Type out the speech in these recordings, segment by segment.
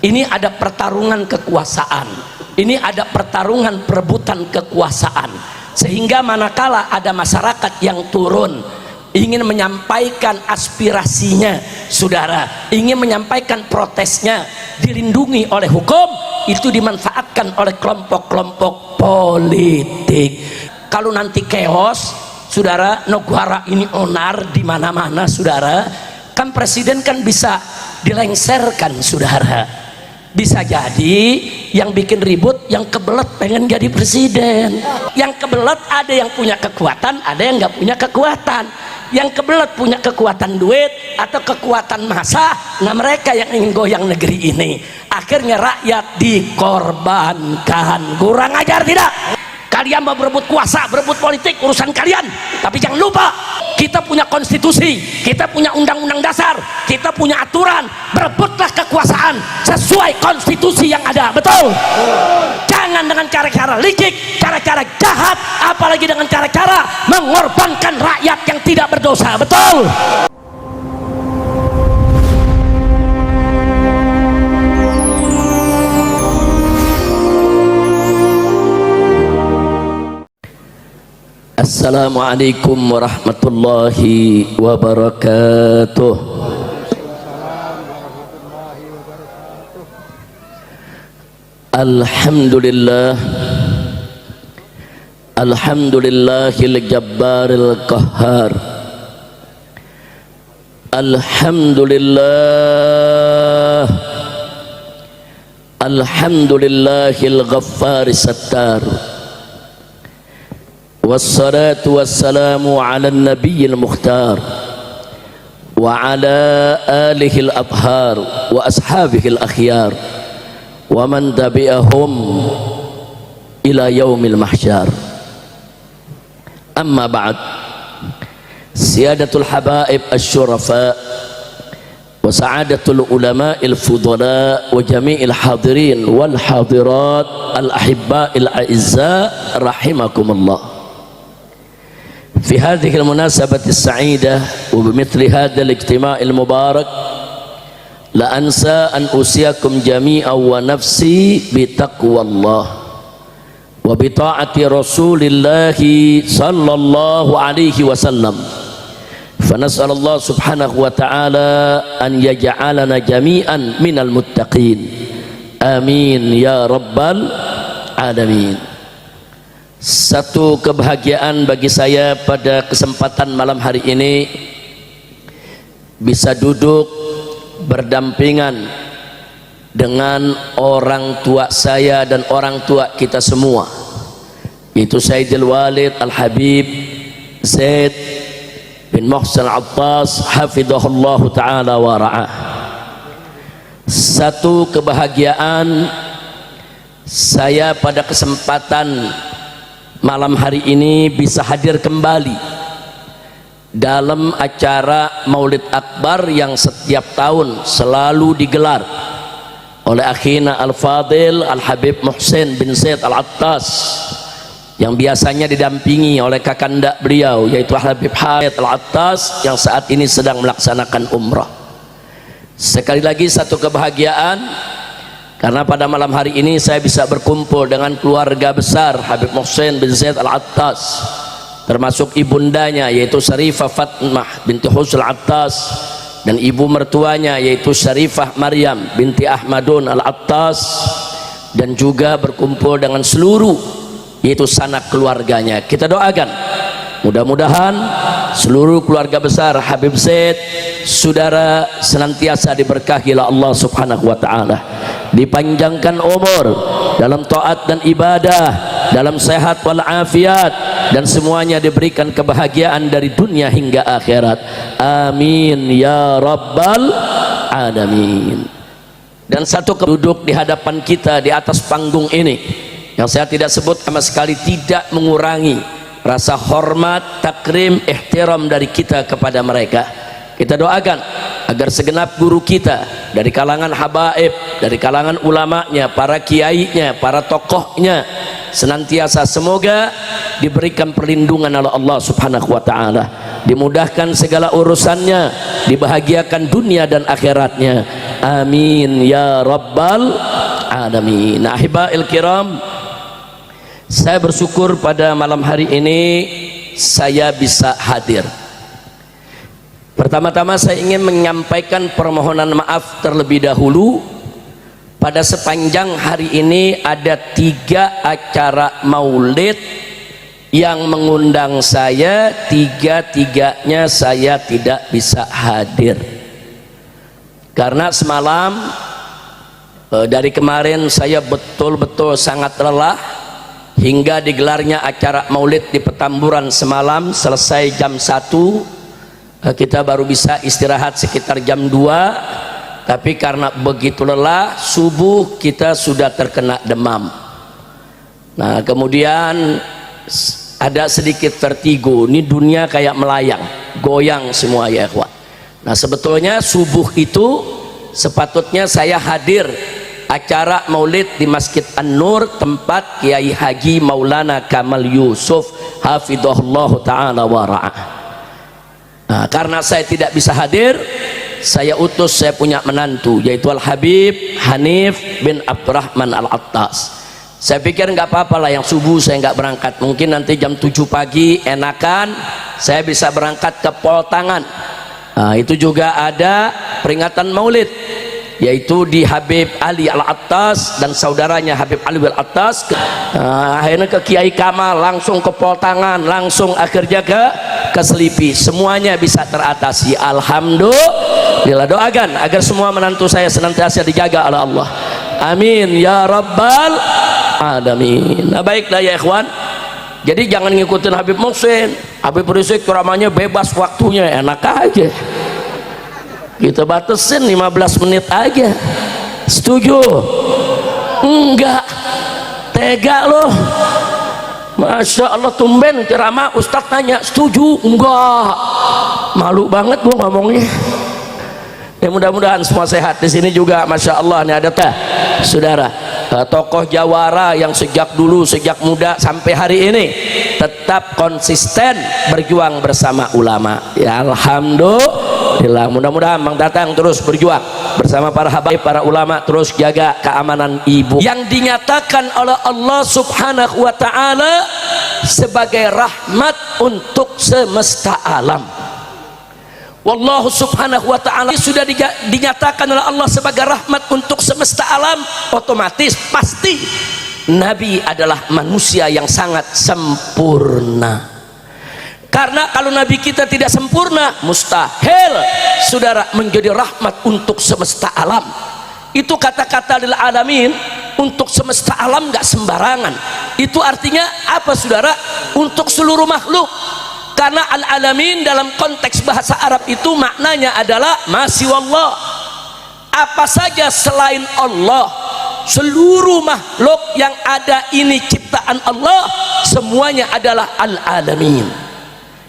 Ini ada pertarungan kekuasaan, ini ada pertarungan perebutan kekuasaan, sehingga manakala ada masyarakat yang turun ingin menyampaikan aspirasinya, saudara, ingin menyampaikan protesnya, dilindungi oleh hukum, itu dimanfaatkan oleh kelompok-kelompok politik. Kalau nanti chaos, saudara, negara ini onar di mana-mana, saudara, kan presiden kan bisa dilengserkan, saudara. Bisa jadi yang bikin ribut yang kebelet pengen jadi presiden. Yang kebelet ada yang punya kekuatan, ada yang nggak punya kekuatan. Yang kebelet punya kekuatan duit atau kekuatan massa, nah mereka yang ingin goyang negeri ini. Akhirnya rakyat dikorbankan. Kurang ajar tidak? Kalian mau berebut kuasa, berebut politik, urusan kalian. Tapi jangan lupa, kita punya konstitusi, kita punya undang-undang dasar, kita punya aturan. Berebutlah kekuasaan sesuai konstitusi yang ada. Betul? Jangan dengan cara-cara licik, cara-cara jahat, apalagi dengan cara-cara mengorbankan rakyat yang tidak berdosa. Betul? Assalamualaikum warahmatullahi wabarakatuh. Alhamdulillah, alhamdulillahil jabbaril qahhar. Alhamdulillah, alhamdulillahil ghaffaris sattar. Wassalatu wassalamu ala nabiyil mukhtar wa ala alihil abhar wa ashabihil akhyar wa man tabi'ahum ila yaumil mahsyar. Amma ba'd, siyadatul habaib asyurafa wa sa'adatul ulama'il fudala wa jami'il hadirin wal hadirat al ahibba'il a'izza rahimakumullah. في هذه المناسبة السعيدة وبمثل هذا الاجتماع المبارك لا أنسى أن أوصيكم جميعا ونفسي بتقوى الله وبطاعة رسول الله صلى الله عليه وسلم. فنسأل الله سبحانه وتعالى أن يجعلنا جميعا من المتقين. آمين يا رب العالمين. Satu kebahagiaan bagi saya pada kesempatan malam hari ini bisa duduk berdampingan dengan orang tua saya dan orang tua kita semua, yaitu Sayyidil Walid Al-Habib Zaid bin Muhsin Al-Attas hafidhahullahu ta'ala wa ra'ah. Satu kebahagiaan saya pada kesempatan malam hari ini bisa hadir kembali dalam acara Maulid Akbar yang setiap tahun selalu digelar oleh akhina Al-Fadil Al-Habib Muhsin bin Zaid Al-Attas, yang biasanya didampingi oleh kakanda beliau yaitu Habib Hamid Al-Attas yang saat ini sedang melaksanakan umrah. Sekali lagi satu kebahagiaan karena pada malam hari ini saya bisa berkumpul dengan keluarga besar Habib Muhsin bin Zaid Al-Attas, termasuk ibundanya yaitu Syarifah Fatmah binti Husul Al-Attas dan ibu mertuanya yaitu Syarifah Maryam binti Ahmadun Al-Attas, dan juga berkumpul dengan seluruh yaitu sanak keluarganya. Kita doakan mudah-mudahan seluruh keluarga besar Habib Zaid saudara senantiasa diberkahi oleh Allah Subhanahu wa taala, dipanjangkan umur dalam taat dan ibadah, dalam sehat wal afiat, dan semuanya diberikan kebahagiaan dari dunia hingga akhirat. Amin ya rabbal alamin. Dan satu duduk di hadapan kita di atas panggung ini yang saya tidak sebut sama sekali tidak mengurangi rasa hormat, takrim, ihtiram dari kita kepada mereka. Kita doakan agar segenap guru kita dari kalangan habaib, dari kalangan ulamanya, para kiainya, para tokohnya, senantiasa semoga diberikan perlindungan oleh Allah Subhanahu wa taala, dimudahkan segala urusannya, dibahagiakan dunia dan akhiratnya. amin ya rabbal alamin. Ahibail kiram, saya bersyukur pada malam hari ini saya bisa hadir. Pertama-tama saya ingin menyampaikan permohonan maaf terlebih dahulu. Pada sepanjang hari ini ada 3 acara maulid yang mengundang saya, 3-tiganya saya tidak bisa hadir karena semalam dari kemarin saya betul-betul sangat lelah hingga digelarnya acara maulid di Petamburan semalam selesai jam 1, kita baru bisa istirahat sekitar jam 2. Tapi karena begitu lelah, subuh kita sudah terkena demam. Nah, kemudian ada sedikit vertigo. Ini dunia kayak melayang, goyang semua ya ikhwan. Nah, sebetulnya subuh itu sepatutnya saya hadir acara maulid di Masjid An-Nur tempat Kiai Haji Maulana Kamal Yusuf hafidhahullah ta'ala wa ra'ah. Nah, karena saya tidak bisa hadir, saya utus, saya punya menantu yaitu Al-Habib Hanif bin Abdurrahman Al-Attas. Saya pikir nggak apa-apa lah yang subuh saya nggak berangkat, mungkin nanti jam 7 pagi enakan saya bisa berangkat ke Poltangan. Nah, itu juga ada peringatan maulid yaitu di Habib Ali Al-Attas dan saudaranya Habib Ali Al-Attas. Akhirnya ke Kiai Kamal, langsung ke Poltangan, langsung akhirnya ke Selipi. Semuanya bisa teratasi, alhamdulillah. Doakan agar semua menantu saya senantiasa dijaga oleh Allah, amin ya rabbal alamin. Nah, baiklah ya ikhwan, jadi jangan ngikutin Habib Muhsin. Habib Rizik ceramahnya bebas waktunya, enak aja kita batasin 15 menit aja. Setuju? Enggak, tega loh. Masya Allah, tumben ceramah Ustadz tanya setuju? Enggak, malu banget gua ngomongnya. Ya, mudah-mudahan semua sehat di sini juga. Masya Allah, ini ada saudara tokoh jawara yang sejak dulu, sejak muda sampai hari ini tetap konsisten berjuang bersama ulama ya, alhamdulillah. Mudah-mudahan Bang Tatang terus berjuang bersama para habaib, para ulama, terus jaga keamanan ibu yang dinyatakan oleh Allah subhanahu wa ta'ala sebagai rahmat untuk semesta alam. Wallahu subhanahu wa ta'ala sudah dinyatakan oleh Allah sebagai rahmat untuk semesta alam, otomatis pasti Nabi adalah manusia yang sangat sempurna. Karena kalau Nabi kita tidak sempurna, mustahil saudara menjadi rahmat untuk semesta alam. Itu kata-kata lil alamin, untuk semesta alam nggak sembarangan. Itu artinya apa saudara? Untuk seluruh makhluk. Karena al-alamin dalam konteks bahasa Arab itu maknanya adalah masiwallah, apa saja selain Allah. Seluruh makhluk yang ada ini ciptaan Allah, semuanya adalah al-alamin.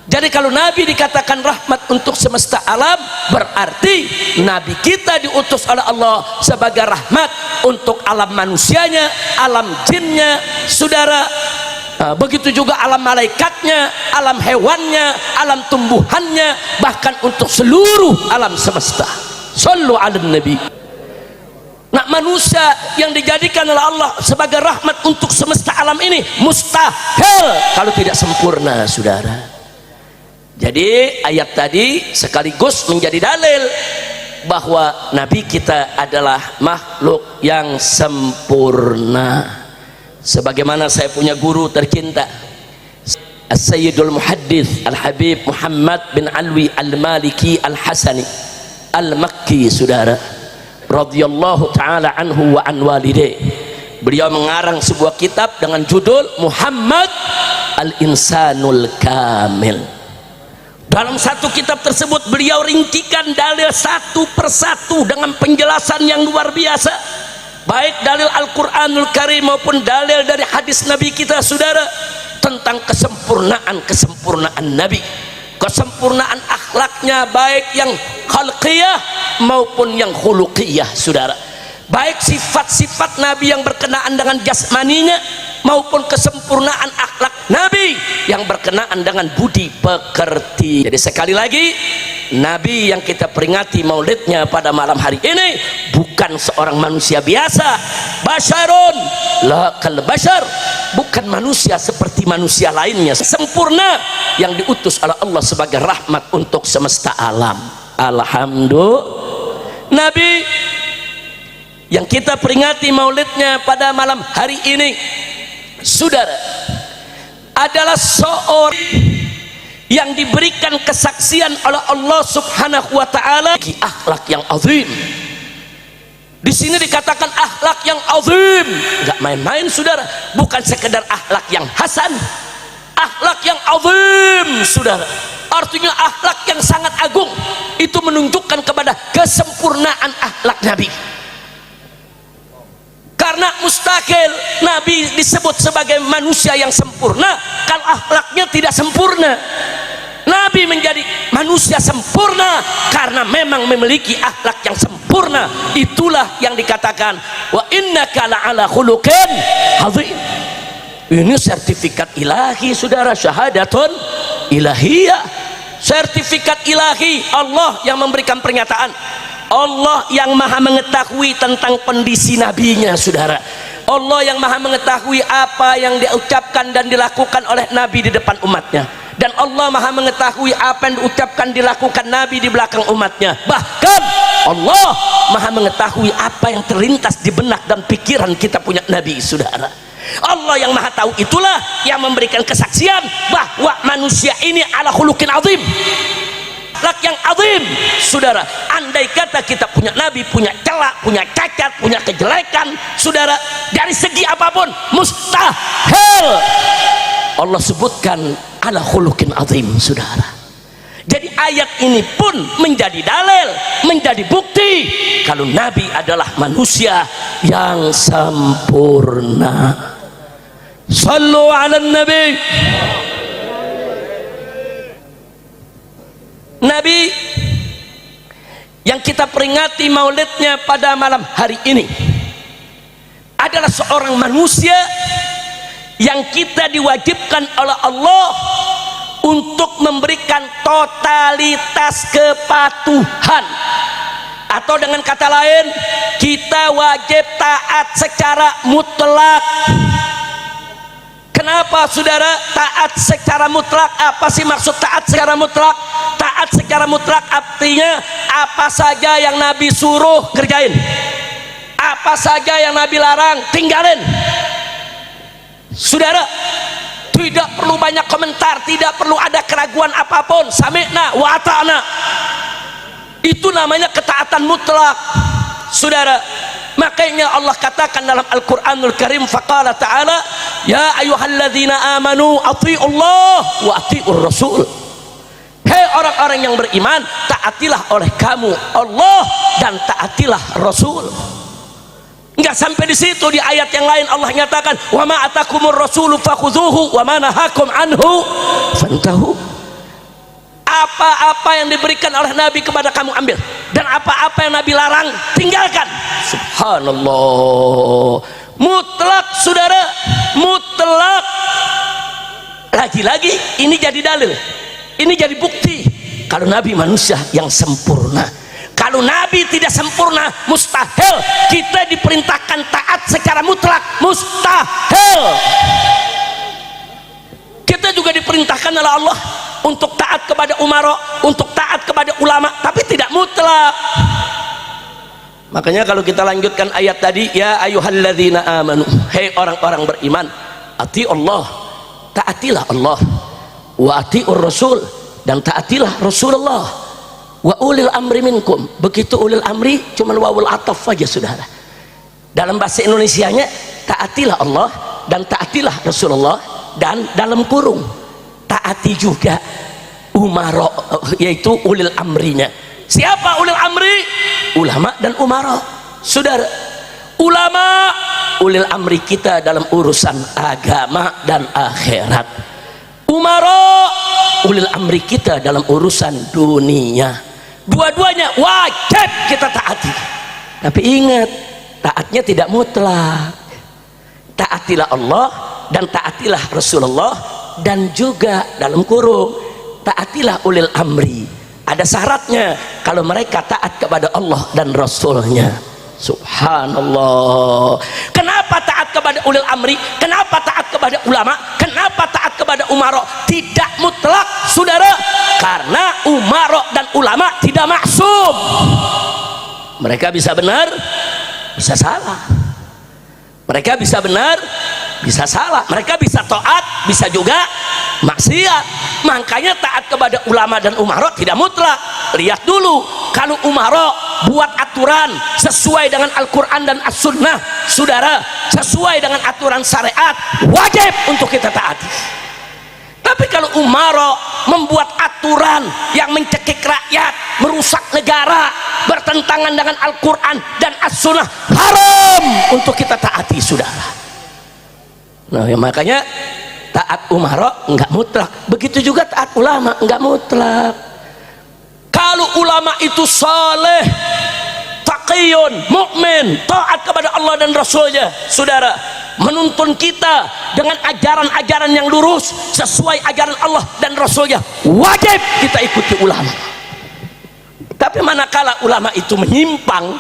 Jadi kalau Nabi dikatakan rahmat untuk semesta alam, berarti Nabi kita diutus oleh Allah sebagai rahmat untuk alam manusianya, alam jinnya, saudara. Begitu juga alam malaikatnya, alam hewannya, alam tumbuhannya, bahkan untuk seluruh alam semesta. Sallu ala nabi. Nah, manusia yang dijadikan oleh Allah sebagai rahmat untuk semesta alam ini mustahil kalau tidak sempurna, saudara. Jadi ayat tadi sekaligus menjadi dalil bahwa Nabi kita adalah makhluk yang sempurna. Sebagaimana saya punya guru tercinta As-Sayyidul Muhaddits Al-Habib Muhammad bin Alwi Al-Maliki Al-Hasani Al-Makki, saudara, radhiyallahu ta'ala anhu wa an walidayh. Beliau mengarang sebuah kitab dengan judul Muhammad Al-Insanul Kamil. Dalam satu kitab tersebut beliau ringkikan dalil satu persatu dengan penjelasan yang luar biasa, baik dalil Al-Quranul Karim maupun dalil dari hadis Nabi kita, saudara, tentang kesempurnaan Nabi, kesempurnaan akhlaknya, baik yang khalqiyah maupun yang khuluqiyah, saudara, baik sifat-sifat Nabi yang berkenaan dengan jasmaninya maupun kesempurnaan akhlak Nabi yang berkenaan dengan budi pekerti. Jadi sekali lagi, Nabi yang kita peringati maulidnya pada malam hari ini bukan seorang manusia biasa, basyarun la kal basyar, bukan manusia seperti manusia lainnya, sempurna yang diutus oleh Allah sebagai rahmat untuk semesta alam. Alhamdulillah, Nabi yang kita peringati maulidnya pada malam hari ini, saudara, adalah seorang yang diberikan kesaksian oleh Allah Subhanahu wa taala akhlak yang azim. Di sini dikatakan akhlak yang azim, enggak main-main saudara, bukan sekedar akhlak yang hasan, akhlak yang azim saudara, artinya akhlak yang sangat agung. Itu menunjukkan kepada kesempurnaan akhlak Nabi. Karena mustahil Nabi disebut sebagai manusia yang sempurna kalau akhlaknya tidak sempurna. Nabi menjadi manusia sempurna karena memang memiliki akhlak yang sempurna. Itulah yang dikatakan wa innaka la'ala khuluqin azim. Ini sertifikat ilahi saudara, syahadatun ilahiyah, sertifikat ilahi. Allah yang memberikan pernyataan, Allah yang maha mengetahui tentang kondisi nabinya saudara. Allah yang maha mengetahui apa yang diucapkan dan dilakukan oleh Nabi di depan umatnya, dan Allah maha mengetahui apa yang diucapkan dilakukan Nabi di belakang umatnya. Bahkan Allah maha mengetahui apa yang terlintas di benak dan pikiran kita punya Nabi saudara. Allah yang maha tahu itulah yang memberikan kesaksian bahwa manusia ini ala khuluqin azim, akhlak yang azim saudara. Andai kata kita punya Nabi punya celak, punya cacat, punya kejelekan saudara, dari segi apapun mustahil Allah sebutkan ala khuluqin azim saudara. Jadi ayat ini pun menjadi dalil, menjadi bukti kalau Nabi adalah manusia yang sempurna. Sallu ala nabi. Nabi yang kita peringati maulidnya pada malam hari ini adalah seorang manusia yang kita diwajibkan oleh Allah untuk memberikan totalitas kepatuhan, atau dengan kata lain kita wajib taat secara mutlak. Kenapa saudara taat secara mutlak? Apa sih maksud taat secara mutlak? Taat secara mutlak artinya apa saja yang Nabi suruh kerjain, apa saja yang Nabi larang tinggalin saudara. Tidak perlu banyak komentar, tidak perlu ada keraguan apapun. Sami'na wa ata'na, itu namanya ketaatan mutlak saudara. Makanya Allah katakan dalam Al-Quranul Karim, faqala ta'ala ya ayyuhalladzina amanu athi'ullah wa athi'ur rasul. Hei orang-orang yang beriman, taatilah oleh kamu Allah dan taatilah Rasul. Enggak sampai di situ, di ayat yang lain Allah nyatakan wa ma atakumur rasulu fakhudhuhu wa ma nahakum anhu fantahu. Apa-apa yang diberikan oleh Nabi kepada kamu ambil, dan apa-apa yang Nabi larang tinggalkan. Subhanallah, mutlak saudara, mutlak. Lagi-lagi ini jadi dalil, ini jadi bukti kalau Nabi manusia yang sempurna. Kalau Nabi tidak sempurna, mustahil kita diperintahkan taat secara mutlak, mustahil. Kita juga diperintahkan oleh Allah untuk taat kepada umara, untuk taat kepada ulama, tapi tidak mutlak. Makanya kalau kita lanjutkan ayat tadi, ya ayyuhalladzina amanu, hei orang-orang beriman, ati Allah, taatilah Allah, wa atiur rasul, dan taatilah Rasulullah, wa ulil amri minkum. Begitu ulil amri cuman wawul ataf aja saudara. Dalam bahasa Indonesianya taatilah Allah dan taatilah Rasulullah, dan dalam kurung taati juga umara, yaitu ulil amrinya. Siapa ulil amri? Ulama dan umara saudara. Ulama ulil amri kita dalam urusan agama dan akhirat, umara ulil amri kita dalam urusan dunia. Dua-duanya wajib kita taati, tapi ingat taatnya tidak mutlak. Taatilah Allah dan taatilah Rasulullah, dan juga dalam kurung taatilah ulil amri. ada syaratnya kalau mereka taat kepada Allah dan Rasulnya. Subhanallah. Kenapa taat kepada ulil amri? Kenapa taat kepada ulama? Kenapa taat kepada umara? Tidak mutlak, saudara, karena umara dan ulama tidak maksum. Mereka bisa benar, bisa salah. Mereka bisa benar, bisa salah. Mereka bisa taat, bisa juga maksiat. Makanya taat kepada ulama dan umara tidak mutlak. Lihat dulu, kalau umara buat aturan sesuai dengan Al-Quran dan As-Sunnah, saudara, sesuai dengan aturan syariat, wajib untuk kita taati. Tapi kalau umara membuat aturan yang mencekik rakyat, merusak negara, bertentangan dengan Al-Quran dan As-Sunnah, haram untuk kita taati, saudara. Nah, ya makanya taat umara enggak mutlak, begitu juga taat ulama enggak mutlak. Kalau ulama itu saleh, taqiyun, mukmin, taat kepada Allah dan Rasulnya, saudara, menuntun kita dengan ajaran-ajaran yang lurus sesuai ajaran Allah dan Rasulnya, wajib kita ikuti ulama. Tapi manakala ulama itu menyimpang,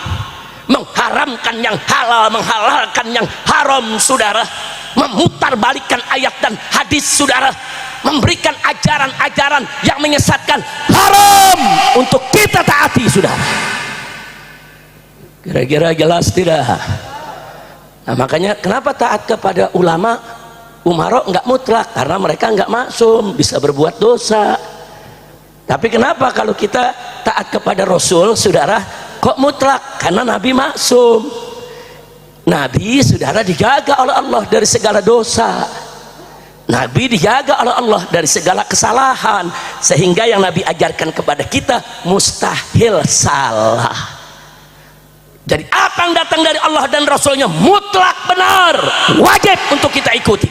mengharamkan yang halal, menghalalkan yang haram, saudara, memutarbalikkan ayat dan hadis, saudara, memberikan ajaran-ajaran yang menyesatkan, haram untuk kita taati, saudara. Kira-kira jelas tidak? Nah, makanya kenapa taat kepada ulama, umara enggak mutlak, karena mereka enggak maksum, bisa berbuat dosa. Tapi kenapa kalau kita taat kepada Rasul, saudara, kok mutlak? Karena Nabi maksum. Nabi, saudara, dijaga oleh Allah dari segala dosa. Nabi dijaga oleh Allah dari segala kesalahan, sehingga yang Nabi ajarkan kepada kita mustahil salah. Jadi apa yang datang dari Allah dan Rasulnya mutlak benar, wajib untuk kita ikuti.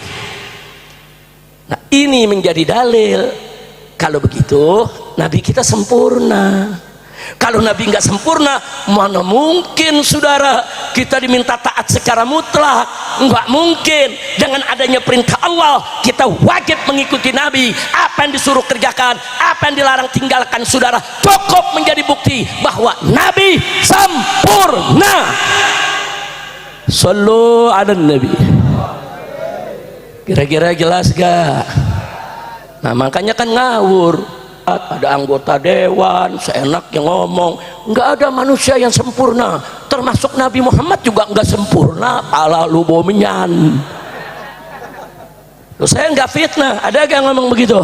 Nah, ini menjadi dalil. Kalau begitu Nabi kita sempurna. Kalau Nabi nggak sempurna, mana mungkin, saudara, kita diminta taat secara mutlak? Nggak mungkin. Dengan adanya perintah Allah, kita wajib mengikuti Nabi. Apa yang disuruh kerjakan, apa yang dilarang tinggalkan, saudara, cukup menjadi bukti bahwa Nabi sempurna. Sallu ala Nabi. Kira-kira jelas gak? Nah, makanya kan ngawur. Ada anggota dewan seenaknya ngomong, nggak ada manusia yang sempurna, termasuk Nabi Muhammad juga nggak sempurna. Pala lu bomenyan. Saya nggak fitnah, ada gak ngomong begitu?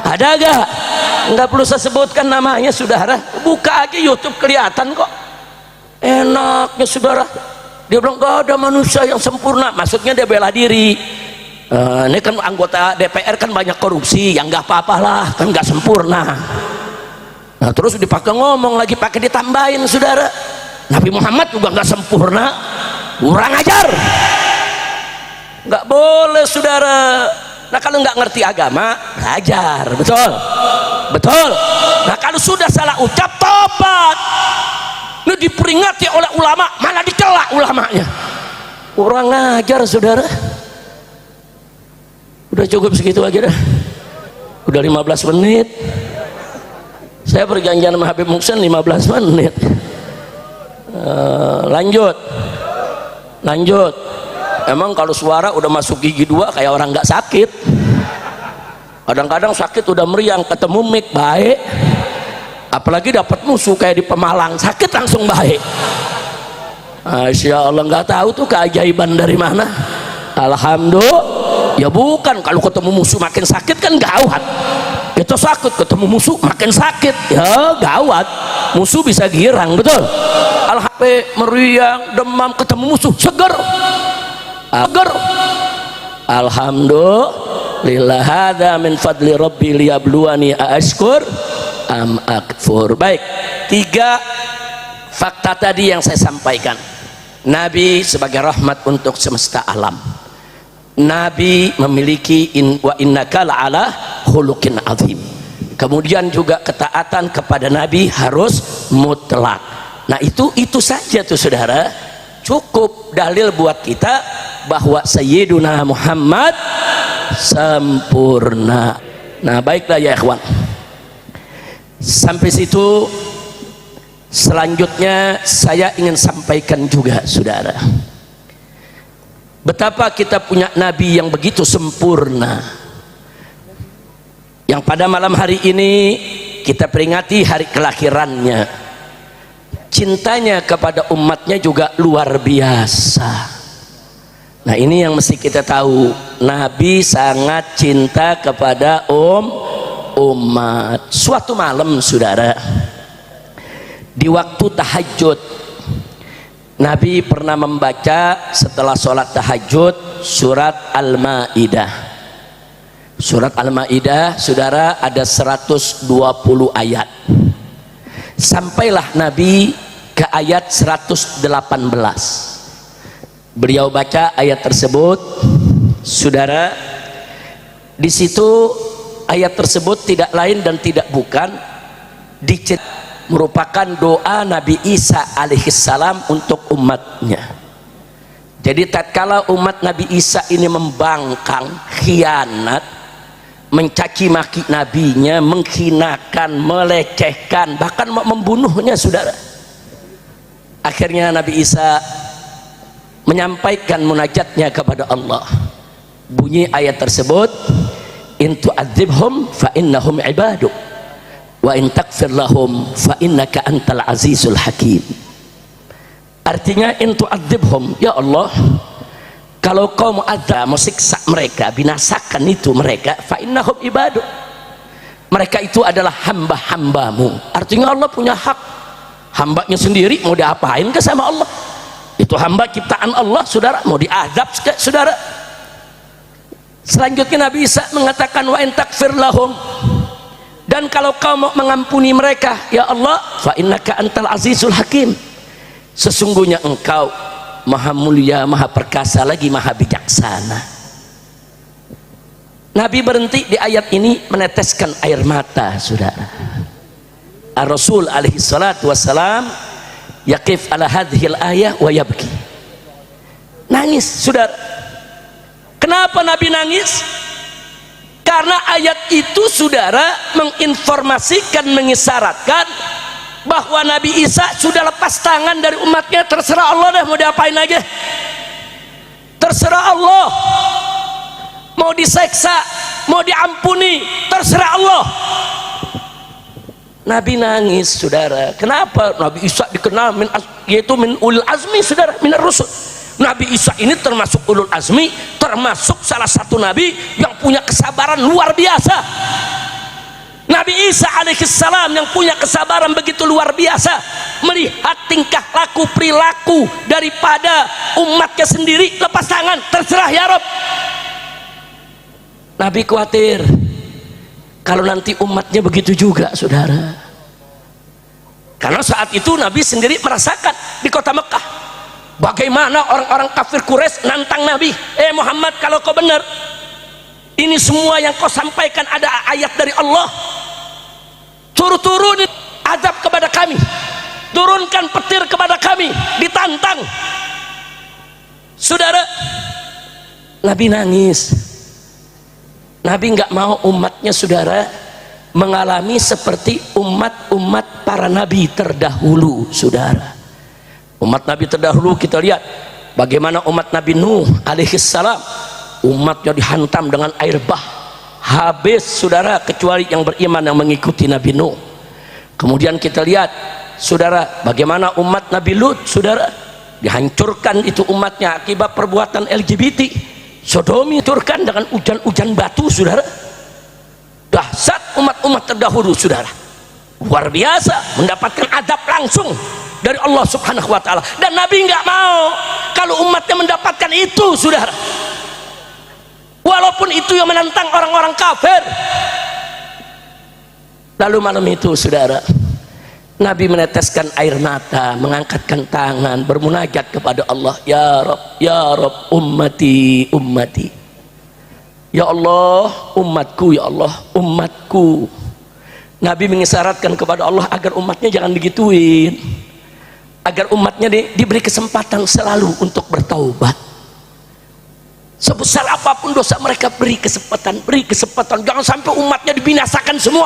Ada gak? Nggak perlu saya sebutkan namanya, saudara, buka aja YouTube kelihatan kok. Enaknya, saudara, dia bilang nggak ada manusia yang sempurna, maksudnya dia bela diri. Ini kan anggota DPR kan banyak korupsi, yang nggak apa-apalah, kan nggak sempurna. Nah, terus dipakai ngomong lagi, pakai ditambahin, saudara, Nabi Muhammad juga nggak sempurna. Kurang ajar, nggak boleh, saudara. Nah, kalau nggak ngerti agama, belajar, betul, betul. Nah, kalau sudah salah ucap, tobat. Ini diperingati oleh ulama, malah dicela ulamanya. Kurang ajar, saudara. Udah cukup segitu aja dah. Udah 15 menit. Saya perjanjian sama Habib Muksin 15 menit. Lanjut. Lanjut. Emang kalau suara udah masuk gigi 2 kayak orang nggak sakit. Kadang-kadang sakit udah meriang, ketemu mic baik. Apalagi dapat musuh kayak di Pemalang, sakit langsung baik. Masya Allah, nggak tahu tuh keajaiban dari mana. Alhamdulillah. Ya bukan, kalau ketemu musuh makin sakit kan gawat. Kita sakit ketemu musuh makin sakit, ya gawat. Musuh bisa girang, betul. HP meriang, demam, ketemu musuh seger, seger. Alhamdulillah, hadza min fadli rabbi liyabluwani aashkur am akfur. Baik, 3 fakta tadi yang saya sampaikan. Nabi sebagai rahmat untuk semesta alam. Nabi memiliki wa innaka la'ala khuluqin azim. Kemudian juga ketaatan kepada Nabi harus mutlak. Nah, itu saja tuh, saudara, cukup dalil buat kita bahwa Sayyiduna Muhammad sempurna. Nah, baiklah ya ikhwan, Sampai situ. Selanjutnya saya ingin sampaikan juga, saudara, betapa kita punya nabi yang begitu sempurna, yang pada malam hari ini kita peringati hari kelahirannya. Cintanya kepada umatnya juga luar biasa. Nah, ini yang mesti kita tahu, nabi sangat cinta kepada umat. Suatu malam, saudara, di waktu tahajud, Nabi pernah membaca setelah sholat tahajud surat Al-Ma'idah. Surat Al-Ma'idah, saudara, ada 120 ayat. Sampailah Nabi ke ayat 118. Beliau baca ayat tersebut, saudara. Di situ ayat tersebut tidak lain dan tidak bukan merupakan doa Nabi Isa alaihissalam untuk umatnya. Jadi tatkala umat Nabi Isa ini membangkang, khianat, mencaci maki nabinya, menghinakan, melecehkan, bahkan mau membunuhnya, saudara, akhirnya Nabi Isa menyampaikan munajatnya kepada Allah. Bunyi ayat tersebut, in tu'adzibhum fa innahum ibaduk wa in takfir lahum fa innaka antal azizul hakim. Artinya, in tu'adzibhum, ya Allah, kalau kau mu'adzab, mau siksa mereka, binasakan itu mereka, fa innahum ibaduk, mereka itu adalah hamba-hambamu. Artinya Allah punya hak, hambanya sendiri mau diapain ke sama Allah? Itu hamba ciptaan Allah, saudara, mau diazab ke, saudara. Selanjutnya Nabi Isa mengatakan, wa in takfir lahum, dan kalau kau mau mengampuni mereka, ya Allah, fa innaka antal azizul hakim, sesungguhnya engkau maha mulia, maha perkasa, lagi maha bijaksana. Nabi berhenti di ayat ini meneteskan air mata, saudara. Ar-Rasul alaihi salatu wassalam yaqif ala hadhil ayah wa yabki, nangis, saudara. Kenapa Nabi nangis? Karena ayat itu, saudara, menginformasikan, mengisyaratkan bahwa Nabi Isa sudah lepas tangan dari umatnya. Terserah Allah dah mau diapain aja, terserah Allah, mau diseksa, mau diampuni, terserah Allah. Nabi nangis, saudara. Kenapa? Nabi Isa dikenal yaitu min ulul azmi, saudara, minar rusul. Nabi Isa ini termasuk ulul azmi, termasuk salah satu nabi yang punya kesabaran luar biasa. Nabi Isa alaihissalam yang punya kesabaran begitu luar biasa, melihat tingkah laku perilaku daripada umatnya sendiri, lepas tangan, terserah ya Rob. Nabi khawatir kalau nanti umatnya begitu juga, saudara. Karena saat itu Nabi sendiri merasakan di kota Mekah bagaimana orang-orang kafir Quraisy nantang Nabi, Muhammad, kalau kau benar ini semua yang kau sampaikan ada ayat dari Allah, turun azab kepada kami, turunkan petir kepada kami, ditantang. Saudara, Nabi nangis. Nabi nggak mau umatnya, saudara, mengalami seperti umat-umat para nabi terdahulu, saudara. Umat Nabi terdahulu kita lihat bagaimana umat Nabi Nuh alaihissalam, umatnya dihantam dengan air bah, habis, saudara, kecuali yang beriman yang mengikuti Nabi Nuh. Kemudian kita lihat, saudara, bagaimana umat Nabi Lut, saudara, dihancurkan itu umatnya akibat perbuatan LGBT, sodomi, dihancurkan dengan hujan-hujan batu, saudara. Dahsyat umat-umat terdahulu, saudara, luar biasa, mendapatkan adab langsung dari Allah subhanahu wa ta'ala. Dan Nabi nggak mau kalau umatnya mendapatkan itu, saudara, walaupun itu yang menentang orang-orang kafir. Lalu malam itu, saudara, Nabi meneteskan air mata, mengangkatkan tangan, bermunajat kepada Allah, ya Rabb, ya Rabb, ummati, ummati, ya Allah, umatku, ya Allah, umatku. Nabi mengisyaratkan kepada Allah agar umatnya jangan digituin, agar umatnya diberi kesempatan selalu untuk bertaubat. Sebesar apapun dosa mereka, beri kesempatan, jangan sampai umatnya dibinasakan semua.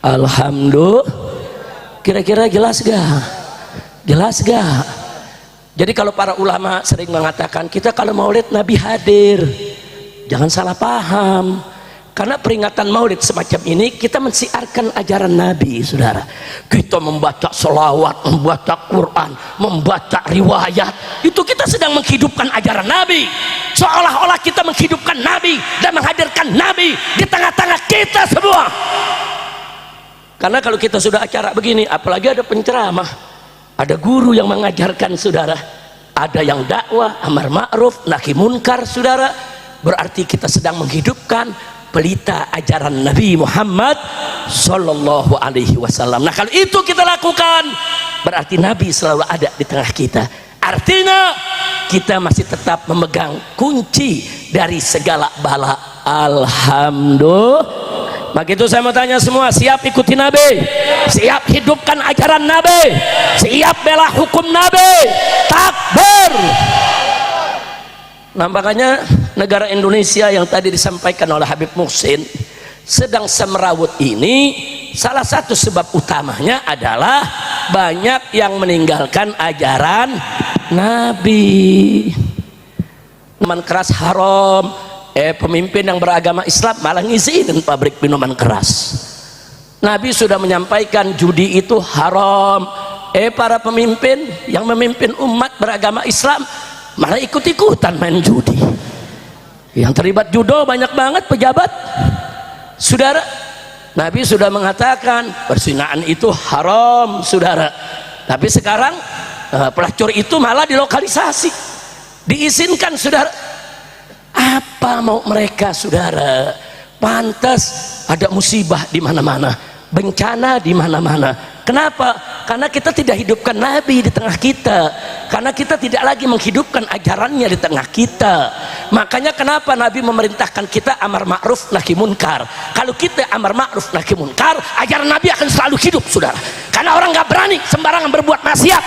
Alhamdulillah. Kira-kira jelas gak? Jelas gak? Jadi kalau para ulama sering mengatakan kita kalau maulid Nabi hadir, jangan salah paham. Karena peringatan maulid semacam ini kita mensiarkan ajaran Nabi, saudara. Kita membaca selawat, membaca Quran, membaca riwayat, itu kita sedang menghidupkan ajaran Nabi. Seolah-olah kita menghidupkan Nabi dan menghadirkan Nabi di tengah-tengah kita semua. Karena kalau kita sudah acara begini, apalagi ada penceramah, ada guru yang mengajarkan, saudara, ada yang dakwah, amar ma'ruf, nahi munkar, saudara, berarti kita sedang menghidupkan pelita ajaran Nabi Muhammad Sallallahu Alaihi Wasallam. Nah, kalau itu kita lakukan, berarti Nabi selalu ada di tengah kita. Artinya kita masih tetap memegang kunci dari segala bala. Alhamdulillah. Maka itu saya mau tanya semua, siap ikuti Nabi? Siap hidupkan ajaran Nabi? Siap bela hukum Nabi? Takbir! Nampaknya negara Indonesia yang tadi disampaikan oleh Habib Muhsin sedang semerawut ini, salah satu sebab utamanya adalah banyak yang meninggalkan ajaran Nabi. Minuman keras haram, pemimpin yang beragama Islam malah ngizinin pabrik minuman keras. Nabi sudah menyampaikan judi itu haram, para pemimpin yang memimpin umat beragama Islam malah ikut-ikutan main judi. Yang terlibat judo banyak banget pejabat, saudara. Nabi sudah mengatakan perzinaan itu haram, saudara. Tapi sekarang pelacur itu malah dilokalisasi, diizinkan, saudara. Apa mau mereka, saudara? Pantas ada musibah di mana-mana, bencana di mana-mana. Kenapa? Karena kita tidak hidupkan Nabi di tengah kita, karena kita tidak lagi menghidupkan ajarannya di tengah kita. Makanya kenapa Nabi memerintahkan kita amar ma'ruf nahi munkar. Kalau kita amar ma'ruf nahi munkar, ajaran Nabi akan selalu hidup, saudara. Karena orang nggak berani sembarangan berbuat maksiat.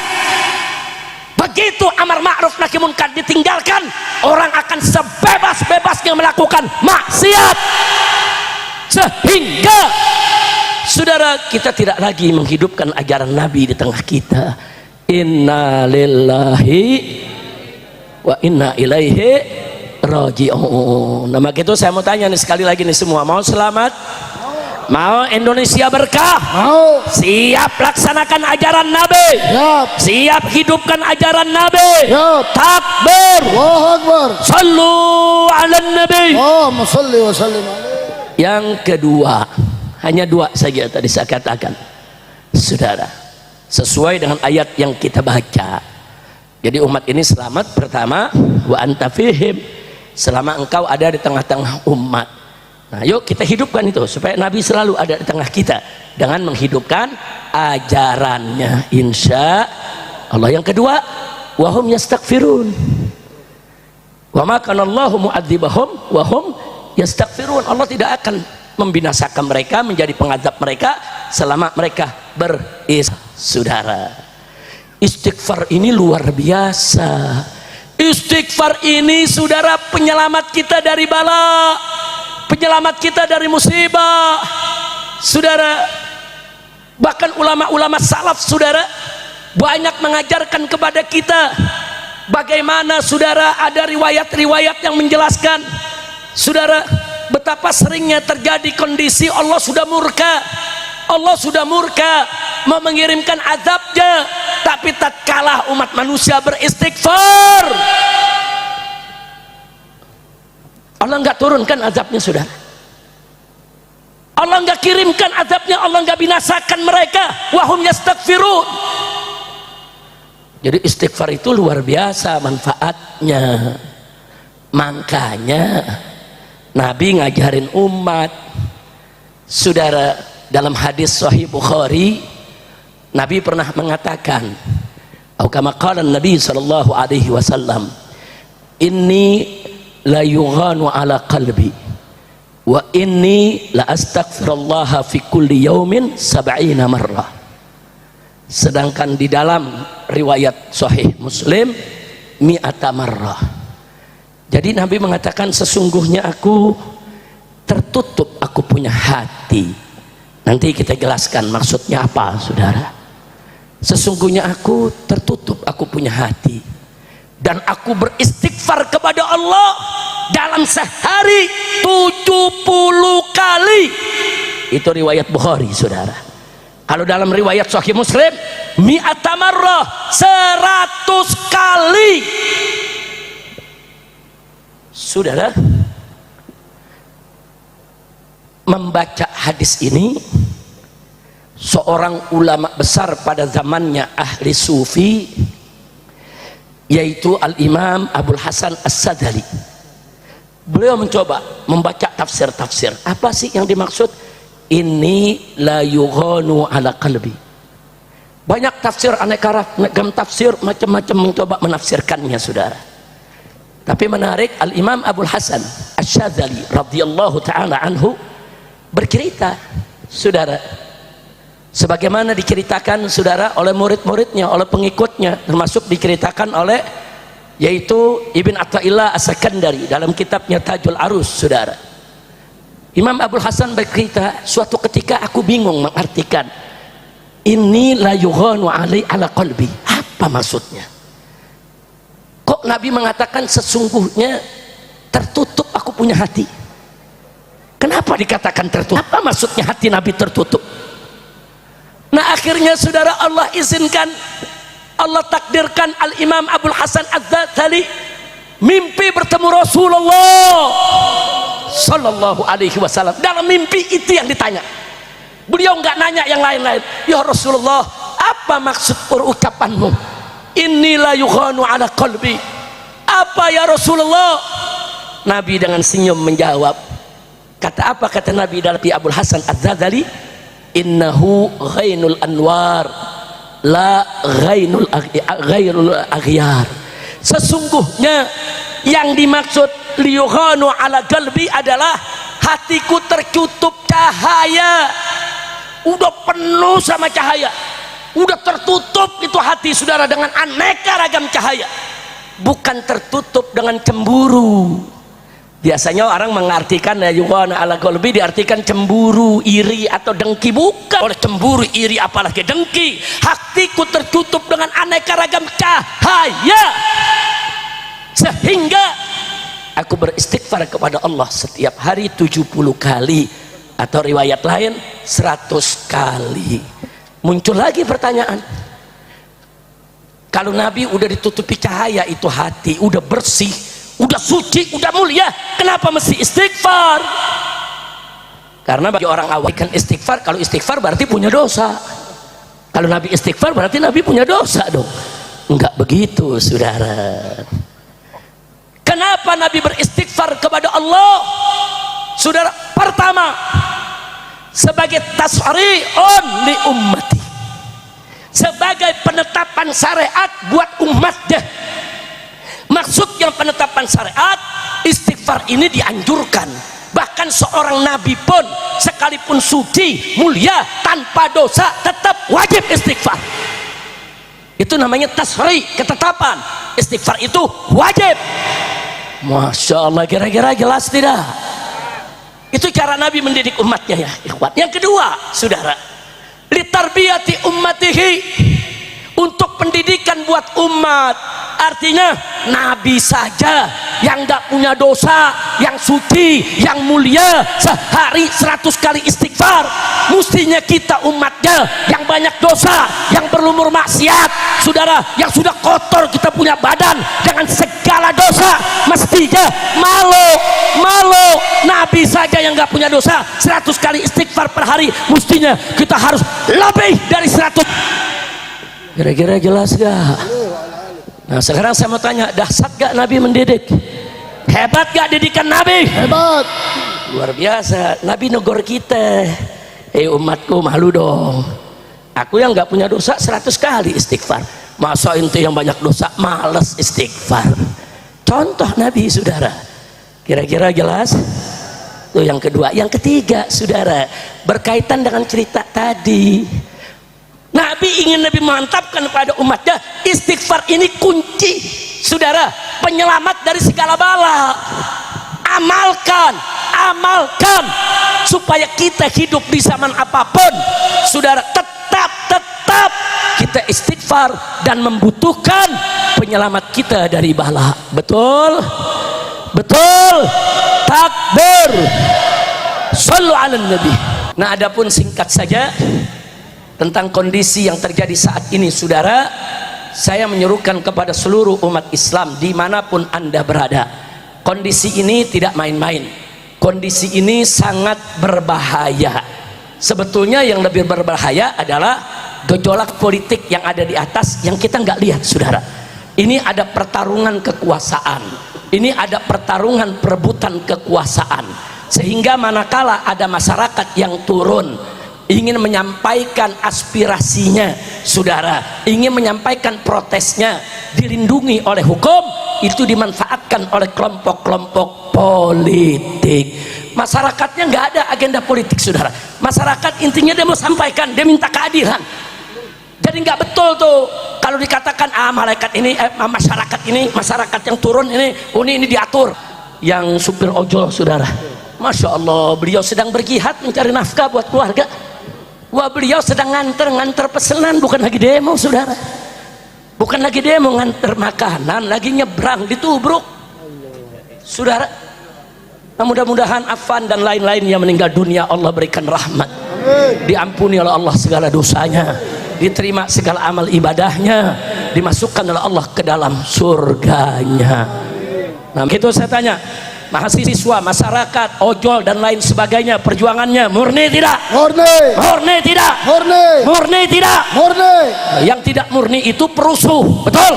Begitu amar ma'ruf nahi munkar ditinggalkan, orang akan sebebas-bebasnya melakukan maksiat. Sehingga, saudara, kita tidak lagi menghidupkan ajaran Nabi di tengah kita. Inna lillahi wa inna ilaihi raji'un. Nah, maka itu saya mau tanya nih sekali lagi nih semua, mau selamat? Mau Indonesia berkah? Mau. Siap laksanakan ajaran Nabi? Siap. Siap hidupkan ajaran Nabi? Siap. Takbir. Allahu Akbar. Sallu ala Nabi. Allahumma salli wa sallim alaihi. Yang kedua, hanya dua saja tadi saya katakan, saudara, sesuai dengan ayat yang kita baca. Jadi umat ini selamat pertama, wa anta fihim, selama engkau ada di tengah-tengah umat. Nah, yuk kita hidupkan itu supaya Nabi selalu ada di tengah kita dengan menghidupkan ajarannya, insya Allah. Yang kedua, wahum yastaghfirun, wa ma kana Allahu mu'adzibahum wa hum yastaghfirun. Allah tidak akan membinasakan mereka, menjadi pengadab mereka selama mereka saudara. Istighfar ini luar biasa. Istighfar ini, saudara, penyelamat kita dari bala, penyelamat kita dari musibah, saudara. Bahkan ulama-ulama salaf, saudara, banyak mengajarkan kepada kita bagaimana, saudara, ada riwayat-riwayat yang menjelaskan, saudara, betapa seringnya terjadi kondisi Allah sudah murka. Allah sudah murka mau mengirimkan azabnya, tapi tatkala umat manusia beristighfar, Allah nggak turunkan azabnya, saudara. Allah nggak kirimkan azabnya, Allah nggak binasakan mereka. Wahum yastaghfirun. Jadi istighfar itu luar biasa manfaatnya. Makanya Nabi ngajarin umat, saudara. Dalam hadis Sahih Bukhari, Nabi pernah mengatakan, atau kama qala Nabi sallallahu alaihi wasallam, inni la yughanu ala qalbi wa inni la astaghfirullah fi kulli yaumin 70 marrah. Sedangkan di dalam riwayat Sahih Muslim mi'ata marrah. Jadi Nabi mengatakan, sesungguhnya aku tertutup, aku punya hati Nanti kita jelaskan maksudnya apa, saudara. Sesungguhnya aku tertutup, aku punya hati, dan aku beristighfar kepada Allah dalam sehari 70 kali. Itu riwayat Bukhari, saudara. Kalau dalam riwayat Sahih Muslim, mi'ata marrah, 100 kali. Saudara, membaca hadis ini, seorang ulama besar pada zamannya ahli sufi, yaitu Al-Imam Abul Hasan As-Sadali. Beliau mencoba membaca tafsir-tafsir. Apa sih yang dimaksud? Ini la yughanu ala qalbi. Banyak tafsir, aneka ragam tafsir, macam-macam mencoba menafsirkannya, saudara. Tapi menarik, Al-Imam Abul Hasan As-Sadali radhiyallahu ta'ala anhu bercerita, saudara, sebagaimana diceritakan, saudara, oleh murid-muridnya, oleh pengikutnya, termasuk diceritakan oleh yaitu Ibn Athaillah As-Sakandari dalam kitabnya Tajul Arus, saudara. Imam Abul Hasan bercerita, suatu ketika aku bingung mengartikan ini la yughanu ala qalbi, apa maksudnya? Kok Nabi mengatakan sesungguhnya tertutup aku punya hati? Kenapa dikatakan tertutup? Apa maksudnya hati Nabi tertutup? Nah, akhirnya, saudara, Allah izinkan, Allah takdirkan Al-Imam Abul Hasan Az-Sadali mimpi bertemu Rasulullah sallallahu alaihi wasallam. Dalam mimpi itu yang ditanya. Beliau nggak nanya yang lain-lain. Ya Rasulullah, apa maksud ucapanmu? Inilah yughanu ala qalbi. Apa ya Rasulullah? Nabi dengan senyum menjawab. Kata apa kata Nabi dalam Abul Hasan Az-Sadali? Innahu ghainul anwar la ghainul aghyar. Sesungguhnya yang dimaksud liyughanu ala qalbi adalah hatiku tertutup cahaya. Udah penuh sama cahaya, udah tertutup itu hati, saudara, dengan aneka ragam cahaya. Bukan tertutup dengan cemburu. Biasanya orang mengartikan yughanu ala qalbi diartikan cemburu, iri atau dengki. Bukan oleh cemburu, iri, apalagi dengki. Hatiku tertutup dengan aneka ragam cahaya, sehingga aku beristighfar kepada Allah setiap hari 70 kali, atau riwayat lain 100 kali. Muncul lagi pertanyaan, kalau Nabi udah ditutupi cahaya itu hati, udah bersih, udah suci, udah mulia, kenapa mesti istighfar? Karena bagi orang awam kan istighfar, kalau istighfar berarti punya dosa. Kalau Nabi istighfar berarti Nabi punya dosa dong. Enggak begitu, saudara. Kenapa Nabi beristighfar kepada Allah? Saudara, pertama, sebagai tasri'un li ummati, sebagai penetapan syariat buat umatnya. Maksudnya penetapan syariat, istighfar ini dianjurkan. Bahkan seorang nabi pun sekalipun suci, mulia, tanpa dosa, tetap wajib istighfar. Itu namanya tasri', ketetapan. Istighfar itu wajib. Masya Allah, kira-kira jelas tidak? Itu cara Nabi mendidik umatnya, ya ikhwan. Yang kedua, saudara, litarbiyati ummatihi, untuk pendidikan buat umat. Artinya Nabi saja yang gak punya dosa, yang suci, yang mulia, sehari 100 kali istighfar. Mestinya kita umatnya yang banyak dosa, yang berlumur maksiat, saudara, yang sudah kotor, kita punya badan dengan segala dosa, mestinya malu. Nabi saja yang gak punya dosa, 100 kali istighfar per hari, mestinya kita harus lebih dari 100. Kira-kira jelas gak? Nah, sekarang saya mau tanya, dahsyat gak Nabi mendidik? Hebat gak didikan Nabi? Hebat. Luar biasa. Nabi negor kita, umatku, malu dong. Aku yang gak punya dosa 100 kali istighfar. Masa ente yang banyak dosa males istighfar? Contoh Nabi, saudara. Kira-kira jelas? Itu yang kedua. Yang ketiga, saudara, berkaitan dengan cerita tadi. Nabi ingin lebih mantapkan kepada umatnya, istighfar ini kunci, saudara, penyelamat dari segala bala. amalkan supaya kita hidup di zaman apapun, saudara, tetap kita istighfar dan membutuhkan penyelamat kita dari bala. Betul takbir, sallu ala nabi. Nah, adapun singkat saja tentang kondisi yang terjadi saat ini, saudara, saya menyerukan kepada seluruh umat Islam dimanapun anda berada, kondisi ini tidak main-main, kondisi ini sangat berbahaya. Sebetulnya yang lebih berbahaya adalah gejolak politik yang ada di atas yang kita nggak lihat, saudara. Ini ada pertarungan kekuasaan, ini ada pertarungan perebutan kekuasaan, sehingga manakala ada masyarakat yang turun ingin menyampaikan aspirasinya, saudara, ingin menyampaikan protesnya, dilindungi oleh hukum, itu dimanfaatkan oleh kelompok-kelompok politik. Masyarakatnya nggak ada agenda politik, saudara. Masyarakat intinya dia mau sampaikan, dia minta keadilan. Jadi nggak betul tuh kalau dikatakan masyarakat yang turun ini diatur. Yang supir ojol, saudara, masya Allah, beliau sedang berjihad mencari nafkah buat keluarga. Wah, beliau sedang nganter pesanan, bukan lagi demo, saudara, bukan lagi demo, nganter makanan, lagi nyebrang ditubruk, saudara. Nah, mudah-mudahan Affan dan lain-lain yang meninggal dunia Allah berikan rahmat, diampuni oleh Allah segala dosanya, diterima segala amal ibadahnya, dimasukkan oleh Allah ke dalam surganya. Nah, itu saya tanya, mahasiswa, masyarakat, ojol dan lain sebagainya, perjuangannya murni tidak? Murni tidak? Murni tidak? Yang tidak murni itu perusuh, betul?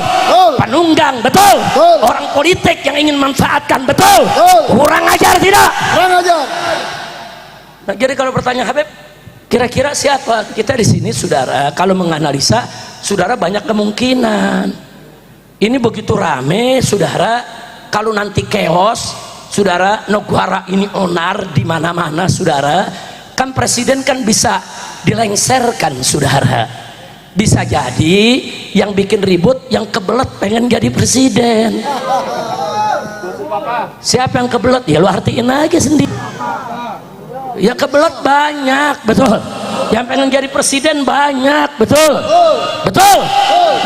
Penunggang, betul? Orang politik yang ingin manfaatkan, betul? Kurang ajar tidak? Kurang ajar. Nah, jadi kalau bertanya Habib, kira-kira siapa kita di sini, saudara? Kalau menganalisa, saudara, banyak kemungkinan. Ini begitu rame, saudara. Kalau nanti chaos, saudara, negara ini onar di mana-mana, saudara, kan presiden kan bisa dilengserkan, saudara. Bisa jadi yang bikin ribut yang kebelet pengen jadi presiden. Siapa yang kebelet? Ya lu artiin aja sendiri. Ya kebelet banyak, betul. Yang pengen jadi presiden banyak, betul.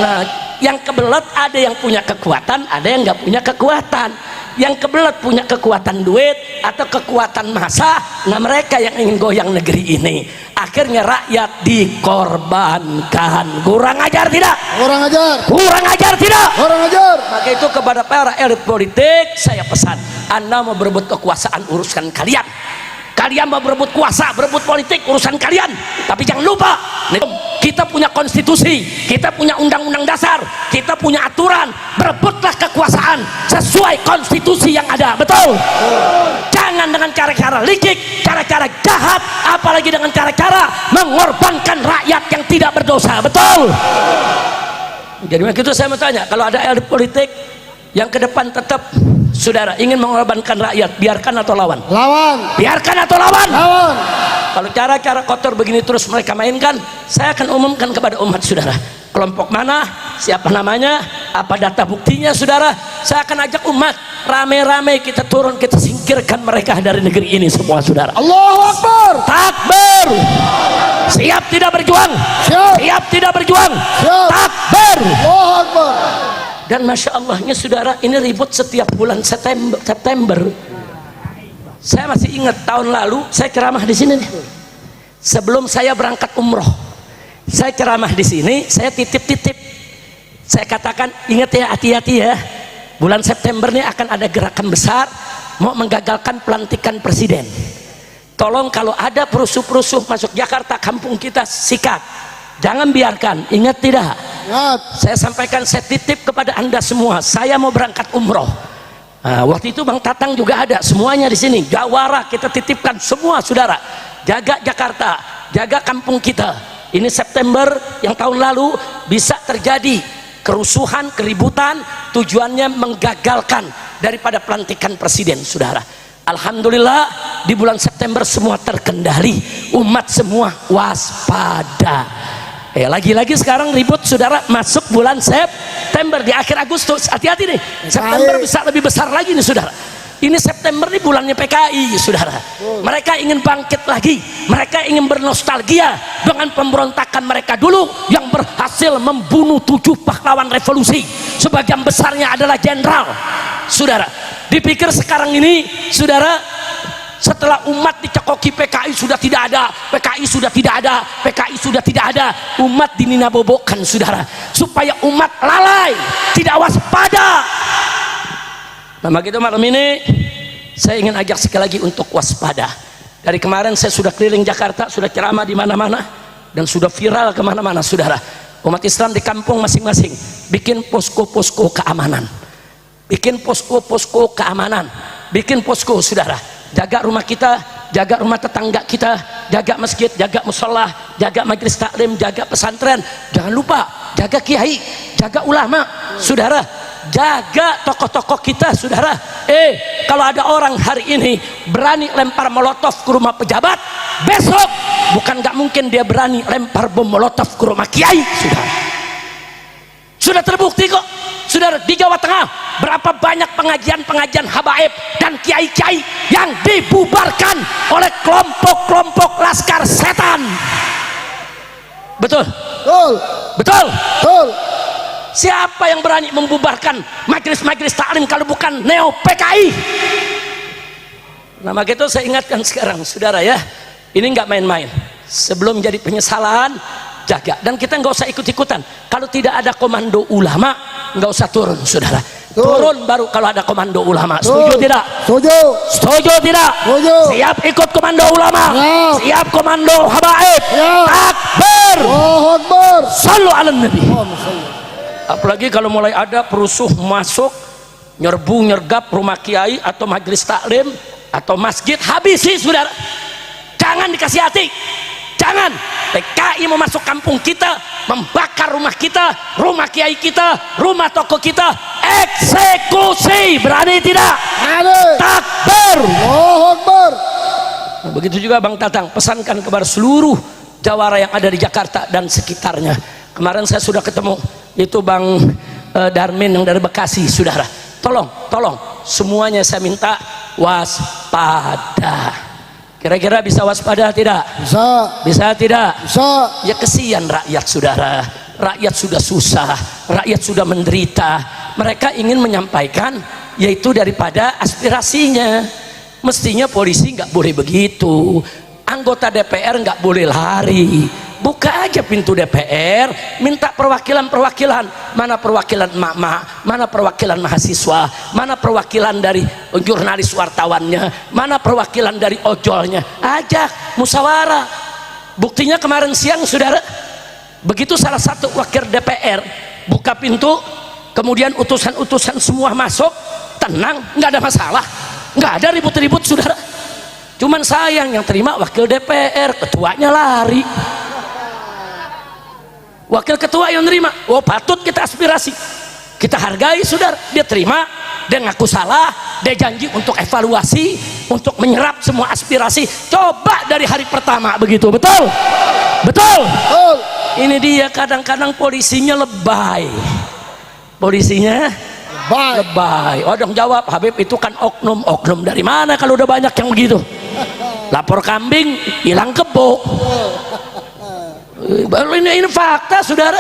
Nah, yang kebelet ada yang punya kekuatan, ada yang nggak punya kekuatan. Yang kebelet punya kekuatan duit atau kekuatan massa, nah mereka yang ingin goyang negeri ini. Akhirnya rakyat dikorbankan. Kurang ajar tidak? Kurang ajar tidak? Maka itu kepada para elit politik saya pesan, Anda mau berebut kekuasaan, uruskan kalian. Kalian mau berebut kuasa, berebut politik, urusan kalian. Tapi jangan lupa, kita punya konstitusi, kita punya undang-undang dasar, kita punya aturan. Berebutlah kekuasaan sesuai konstitusi yang ada, betul? Jangan dengan cara-cara licik, cara-cara jahat, apalagi dengan cara-cara mengorbankan rakyat yang tidak berdosa, betul? Jadi begitu saya mau tanya, kalau ada elit politik yang ke depan tetap, saudara, ingin mengorbankan rakyat, biarkan atau lawan? Biarkan atau lawan? Kalau cara-cara kotor begini terus mereka mainkan, saya akan umumkan kepada umat, saudara, kelompok mana, siapa namanya, apa data buktinya, saudara. Saya akan ajak umat rame-rame kita turun, kita singkirkan mereka dari negeri ini semua, saudara. Allahu Akbar. Takbir. Siap tidak berjuang? Siap tidak berjuang? Takbir. Allahu Akbar. Dan masya Allahnya, saudara, ini ribut setiap bulan September. Saya masih ingat tahun lalu saya ceramah di sini nih. Sebelum saya berangkat umroh, saya ceramah di sini, saya titip-titip. Saya katakan, ingat ya, hati-hati ya. Bulan September ini akan ada gerakan besar mau menggagalkan pelantikan presiden. Tolong kalau ada perusuh-perusuh masuk Jakarta, kampung kita, sikat. Jangan biarkan. Ingat tidak? Ingat. Saya sampaikan, saya titip kepada anda semua. Saya mau berangkat umroh. Nah, waktu itu Bang Tatang juga ada, semuanya di sini. Jawara kita titipkan semua, saudara. Jaga Jakarta, jaga kampung kita. Ini September yang tahun lalu bisa terjadi kerusuhan, keributan, tujuannya menggagalkan daripada pelantikan presiden, saudara. Alhamdulillah di bulan September semua terkendali, umat semua waspada. Lagi-lagi sekarang ribut, saudara, masuk bulan September di akhir Agustus, hati-hati nih, September bisa lebih besar lagi nih, saudara. Ini September ini bulannya PKI, saudara. Mereka ingin bangkit lagi, mereka ingin bernostalgia dengan pemberontakan mereka dulu yang berhasil membunuh 7 pahlawan revolusi, sebagian besarnya adalah jenderal. Saudara, dipikir sekarang ini, saudara, setelah umat dicekoki PKI sudah tidak ada, PKI sudah tidak ada, PKI sudah tidak ada, umat dininabobokan, saudara, supaya umat lalai, tidak waspada. Nah, begitu malam ini saya ingin ajak sekali lagi untuk waspada. Dari kemarin saya sudah keliling Jakarta, sudah ceramah di mana-mana dan sudah viral kemana-mana, saudara. Umat Islam di kampung masing-masing bikin posko-posko keamanan, bikin posko-posko keamanan, bikin posko, saudara. Jaga rumah kita, jaga rumah tetangga kita, jaga masjid, jaga musola, jaga majelis taklim, jaga pesantren. Jangan lupa jaga kiai, jaga ulama, saudara. Jaga tokoh-tokoh kita, saudara. Kalau ada orang hari ini berani lempar molotov ke rumah pejabat, besok bukan nggak mungkin dia berani lempar bom molotov ke rumah kiai, saudara. Sudah terbukti kok, saudara. Di Jawa Tengah berapa banyak pengajian-pengajian habaib dan kiai-kiai yang dibubarkan oleh kelompok-kelompok laskar setan. Betul? Betul. Betul? Betul. Siapa yang berani membubarkan majelis-majelis taklim kalau bukan neo PKI? Nah, begitu saya ingatkan sekarang, saudara, ya, ini nggak main-main. Sebelum jadi penyesalan, jaga. Dan kita nggak usah ikut-ikutan. Kalau tidak ada komando ulama, nggak usah turun, saudara. Turun baru kalau ada komando ulama. Setuju tidak? Setuju. Setuju tidak? Setuju. Siap ikut komando ulama? Siap komando habaib? Takbir. Allahu Akbar. Sallu ala Nabi. Apalagi kalau mulai ada perusuh masuk, nyerbu nyergap rumah kiai atau majelis taklim atau masjid, habisi, saudara. Jangan dikasih hati, jangan. PKI mau masuk kampung kita, membakar rumah kita, rumah kiai kita, rumah toko kita, eksekusi. Berani tidak? Berani. Takbir. Allahu Akbar. Nah, begitu juga Bang Tatang, pesankan kepada seluruh jawara yang ada di Jakarta dan sekitarnya. Kemarin saya sudah ketemu itu Bang Darmin yang dari Bekasi, saudara. Tolong semuanya saya minta waspada. Kira-kira bisa waspada tidak? Bisa tidak? Bisa. Ya, kesian rakyat, saudara. Rakyat sudah susah, rakyat sudah menderita. Mereka ingin menyampaikan yaitu daripada aspirasinya. Mestinya polisi nggak boleh begitu, anggota DPR nggak boleh lari. Buka aja pintu DPR, minta perwakilan-perwakilan. Mana perwakilan emak-emak, mana perwakilan mahasiswa, mana perwakilan dari jurnalis wartawannya, mana perwakilan dari ojolnya. Ajak musyawarah. Buktinya kemarin siang, saudara, begitu salah satu wakil DPR buka pintu, kemudian utusan-utusan semua masuk, tenang, nggak ada masalah, nggak ada ribut-ribut, saudara. Cuman sayang yang terima wakil DPR, ketuanya lari. Wakil ketua yang nerima, oh patut kita aspirasi, kita hargai, saudara. Dia terima, dia ngaku salah, dia janji untuk evaluasi, untuk menyerap semua aspirasi. Coba dari hari pertama begitu, betul? Betul? Betul. Ini dia, kadang-kadang polisinya lebay. Polisinya lebay. Oh dong, jawab, Habib, itu kan oknum. Oknum dari mana kalau udah banyak yang begitu? Lapor kambing, hilang kebo. Ini fakta, saudara.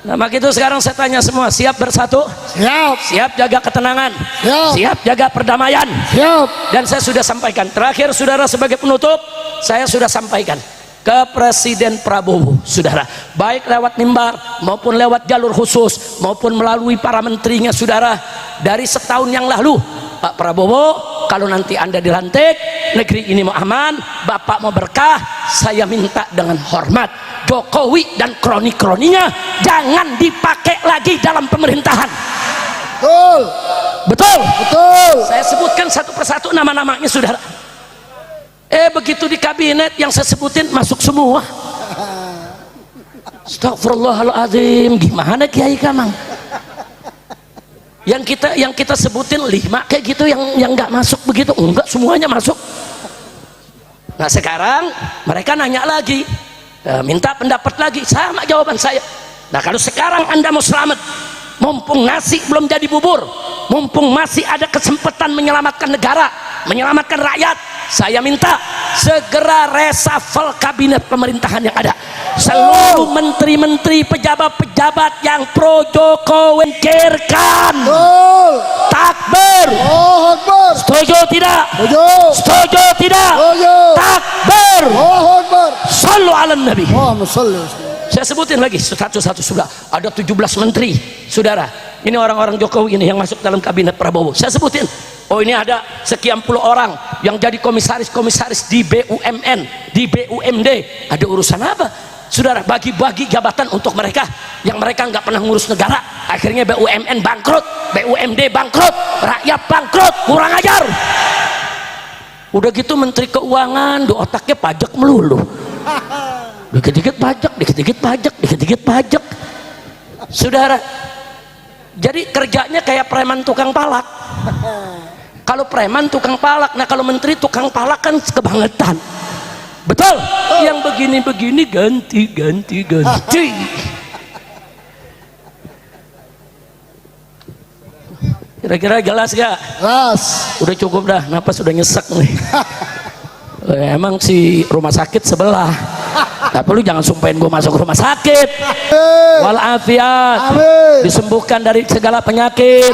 Nah, begitu sekarang saya tanya semua, siap bersatu? Siap. Siap jaga ketenangan? Siap. Siap jaga perdamaian? Siap. Dan saya sudah sampaikan, terakhir, saudara, sebagai penutup, saya sudah sampaikan ke Presiden Prabowo, saudara, baik lewat mimbar maupun lewat jalur khusus maupun melalui para menterinya, saudara, dari setahun yang lalu. Pak Prabowo, kalau nanti Anda dilantik, negeri ini mau aman, Bapak mau berkah, saya minta dengan hormat, Jokowi dan kroni-kroninya jangan dipakai lagi dalam pemerintahan. Betul. Betul? Betul. Saya sebutkan satu persatu nama-namanya, saudara. Begitu di kabinet yang saya sebutin masuk semua. Astagfirullahaladzim, gimana Kiai Kamang? Yang kita sebutin 5 kayak gitu, yang nggak masuk begitu, enggak, semuanya masuk. Nah, sekarang mereka nanya lagi, minta pendapat lagi, sama jawaban saya. Nah, kalau sekarang Anda mau selamat, mumpung nasi belum jadi bubur, mumpung masih ada kesempatan menyelamatkan negara, menyelamatkan rakyat, saya minta segera reshuffle kabinet pemerintahan yang ada. Seluruh menteri-menteri, pejabat-pejabat yang pro Jokowi singkirkan. Betul. Takbir. Allahu Akbar. Setuju tidak? Setuju. Setuju tidak? Setuju. Takbir. Allahu Akbar. Sallu ala nabi. Allahumma shalli wa sallim. Saya sebutin lagi satu-satu, sudah ada 17 menteri, saudara. Ini orang-orang Jokowi ini yang masuk dalam kabinet Prabowo. Saya sebutin. Oh, ini ada sekian puluh orang yang jadi komisaris-komisaris di BUMN, di BUMD. Ada urusan apa? Saudara, bagi-bagi jabatan untuk mereka yang mereka nggak pernah ngurus negara. Akhirnya BUMN bangkrut, BUMD bangkrut, rakyat bangkrut, kurang ajar. Udah gitu menteri keuangan, do otaknya pajak melulu. Dikit-dikit pajak, dikit-dikit pajak, dikit-dikit pajak. Saudara, jadi kerjanya kayak preman tukang palak. Kalau preman tukang palak, nah kalau menteri tukang palak kan kebangetan. Betul? Yang begini-begini ganti. Kira-kira jelas gak? Ras. Udah cukup dah, napas udah nyesek nih. Emang si rumah sakit sebelah, tapi lu jangan sumpahin gue masuk rumah sakit. Walafiat, disembuhkan dari segala penyakit,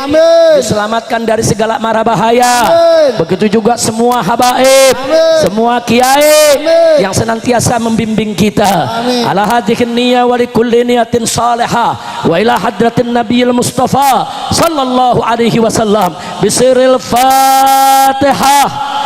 diselamatkan dari segala mara bahaya. Begitu juga semua habaib, semua kiai yang senantiasa membimbing kita. Ala hadhihi niyya wa likulli niyatin salihah wa ila hadratin nabiyil mustafa sallallahu alaihi wasallam bisiril fatihah.